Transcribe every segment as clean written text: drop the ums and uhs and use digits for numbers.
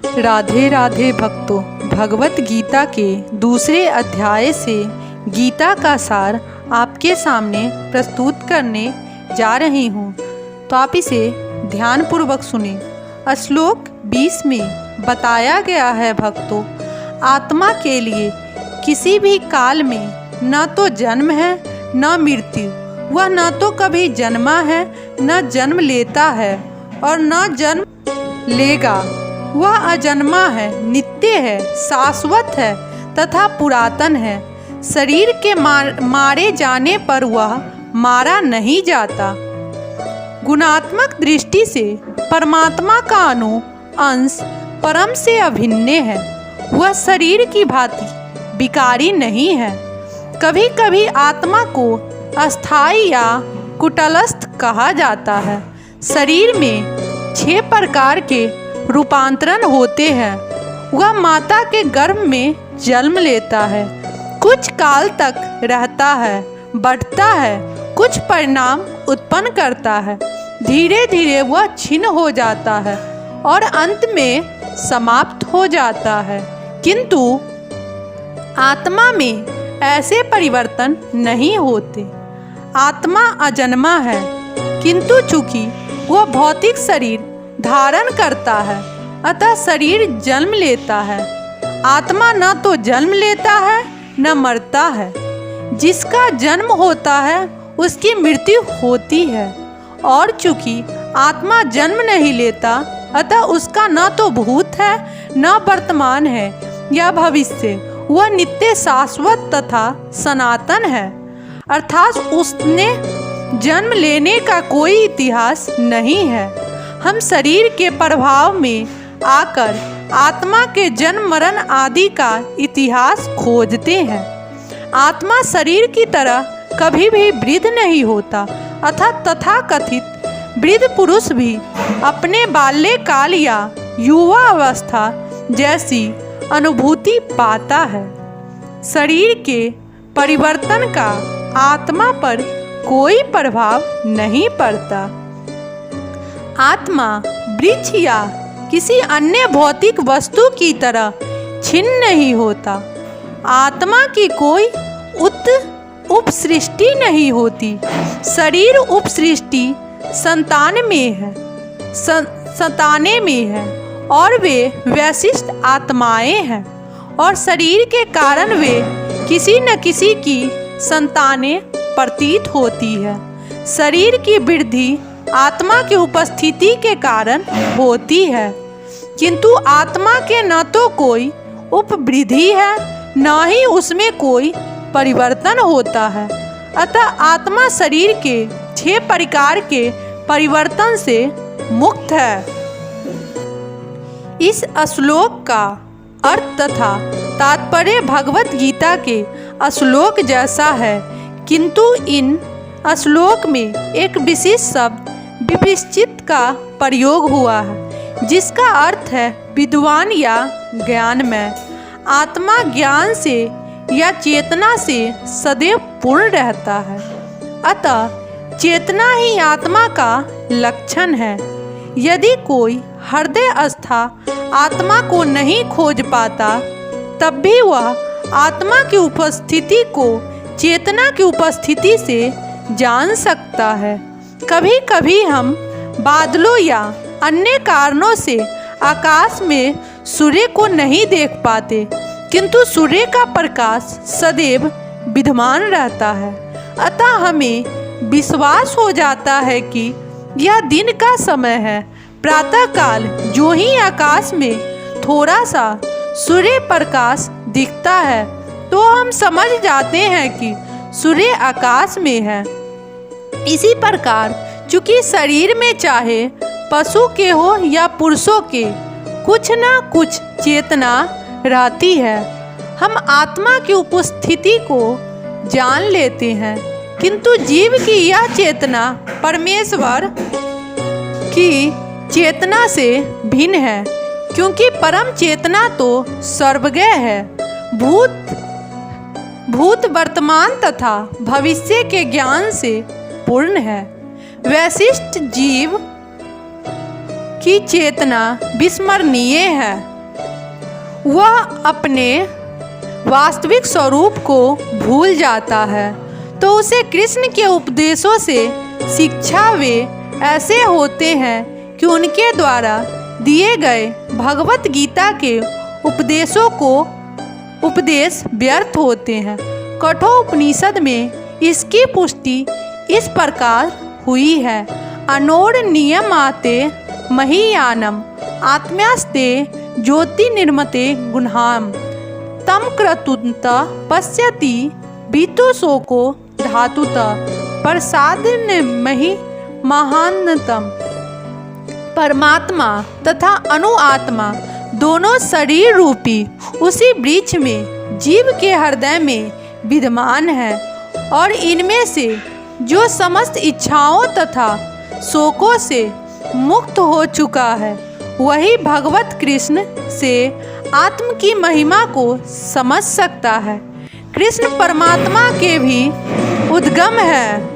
राधे राधे भक्तों, भगवत गीता के दूसरे अध्याय से गीता का सार आपके सामने प्रस्तुत करने जा रही हूँ, तो आप इसे ध्यानपूर्वक सुने। श्लोक 20 में बताया गया है भक्तों, आत्मा के लिए किसी भी काल में न तो जन्म है न मृत्यु, वह न तो कभी जन्मा है न जन्म लेता है और न जन्म लेगा। वह अजन्मा है, नित्य है, शाश्वत है तथा पुरातन है। शरीर के मारे जाने पर वह मारा नहीं जाता। गुणात्मक दृष्टि से परमात्मा का अंश परम से अभिन्न है। वह शरीर की भांति विकारी नहीं है। कभी कभी आत्मा को अस्थायी या कुटस्थ्य कहा जाता है। शरीर में 6 प्रकार के रूपांतरण होते हैं। वह माता के गर्भ में जन्म लेता है, कुछ काल तक रहता है, बढ़ता है, कुछ परिणाम उत्पन्न करता है, धीरे धीरे वह क्षीण हो जाता है और अंत में समाप्त हो जाता है। किंतु आत्मा में ऐसे परिवर्तन नहीं होते। आत्मा अजन्मा है, किंतु चूंकि वह भौतिक शरीर धारण करता है, अतः शरीर जन्म लेता है। आत्मा न तो जन्म लेता है न मरता है। जिसका जन्म होता है उसकी मृत्यु होती है, और चूंकि आत्मा जन्म नहीं लेता, अतः उसका न तो भूत है न वर्तमान है या भविष्य। वह नित्य, शाश्वत तथा सनातन है, अर्थात उसने जन्म लेने का कोई इतिहास नहीं है। हम शरीर के प्रभाव में आकर आत्मा के जन्म मरण आदि का इतिहास खोजते हैं। आत्मा शरीर की तरह कभी भी वृद्ध नहीं होता, अर्थात तथाकथित वृद्ध पुरुष भी अपने बाल्यकाल या युवा अवस्था जैसी अनुभूति पाता है। शरीर के परिवर्तन का आत्मा पर कोई प्रभाव नहीं पड़ता। आत्मा वृक्ष या किसी अन्य भौतिक वस्तु की तरह छिन्न नहीं होता। आत्मा की कोई उपसृष्टि नहीं होती। शरीर उपसृष्टि संताने में है और वे वैशिष्ट आत्माएं हैं, और शरीर के कारण वे किसी न किसी की संतानें प्रतीत होती है। शरीर की वृद्धि आत्मा की उपस्थिति के कारण होती है, किंतु आत्मा के न तो कोई उपवृद्धि है न ही उसमें कोई परिवर्तन होता है। अतः आत्मा शरीर के 6 प्रकार के परिवर्तन से मुक्त है। इस श्लोक का अर्थ तथा तात्पर्य भगवत गीता के श्लोक जैसा है, किंतु इन श्लोक में एक विशेष शब्द विपश्चित का प्रयोग हुआ है, जिसका अर्थ है विद्वान या ज्ञानमय। आत्मा ज्ञान से या चेतना से सदैव पूर्ण रहता है, अतः चेतना ही आत्मा का लक्षण है। यदि कोई हृदयस्थ आत्मा को नहीं खोज पाता, तब भी वह आत्मा की उपस्थिति को चेतना की उपस्थिति से जान सकता है। कभी कभी हम बादलों या अन्य कारणों से आकाश में सूर्य को नहीं देख पाते, किंतु सूर्य का प्रकाश सदैव विद्यमान रहता है। अतः हमें विश्वास हो जाता है कि यह दिन का समय है। प्रातःकाल जो ही आकाश में थोड़ा सा सूर्य प्रकाश दिखता है, तो हम समझ जाते हैं कि सूर्य आकाश में है। इसी प्रकार चूंकि शरीर में चाहे पशु के हो या पुरुषों के, कुछ न कुछ चेतना रहती है। हम आत्मा की उपस्थिति को जान लेते हैं, किंतु जीव की यह चेतना परमेश्वर की चेतना से भिन्न है, क्योंकि परम चेतना तो सर्वज्ञ है। भूत वर्तमान तथा भविष्य के ज्ञान से पूर्ण है। वैशिष्ट जीव की चेतना विस्मरणीय है। वह अपने वास्तविक स्वरूप को भूल जाता है, तो उसे कृष्ण के उपदेशों से शिक्षा वे ऐसे होते हैं कि उनके द्वारा दिए गए भगवत गीता के उपदेश व्यर्थ होते हैं। कठोपनिषद में इसकी पुष्टि इस प्रकार हुई है। अनोर नियमाते महीयानम आत्म्यास्ते ज्योति निर्मते गुणाम तम क्रतुंत पश्यति बीतुशोको धातुत प्रसाद मही महानतम। परमात्मा तथा अनुआत्मा दोनों शरीर रूपी उसी वृक्ष में जीव के हृदय में विद्यमान है, और इनमें से जो समस्त इच्छाओं तथा शोकों से मुक्त हो चुका है, वही भगवत कृष्ण से आत्म की महिमा को समझ सकता है। कृष्ण परमात्मा के भी उद्गम है,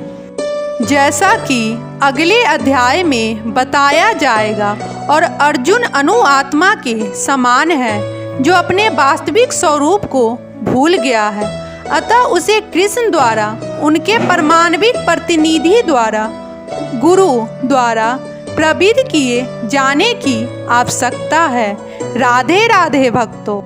जैसा कि अगले अध्याय में बताया जाएगा, और अर्जुन अनुआत्मा के समान है जो अपने वास्तविक स्वरूप को भूल गया है। अतः उसे कृष्ण द्वारा उनके परमाणविक प्रतिनिधि द्वारा गुरु द्वारा प्रबोधित किए जाने की आवश्यकता है। राधे राधे भक्तों।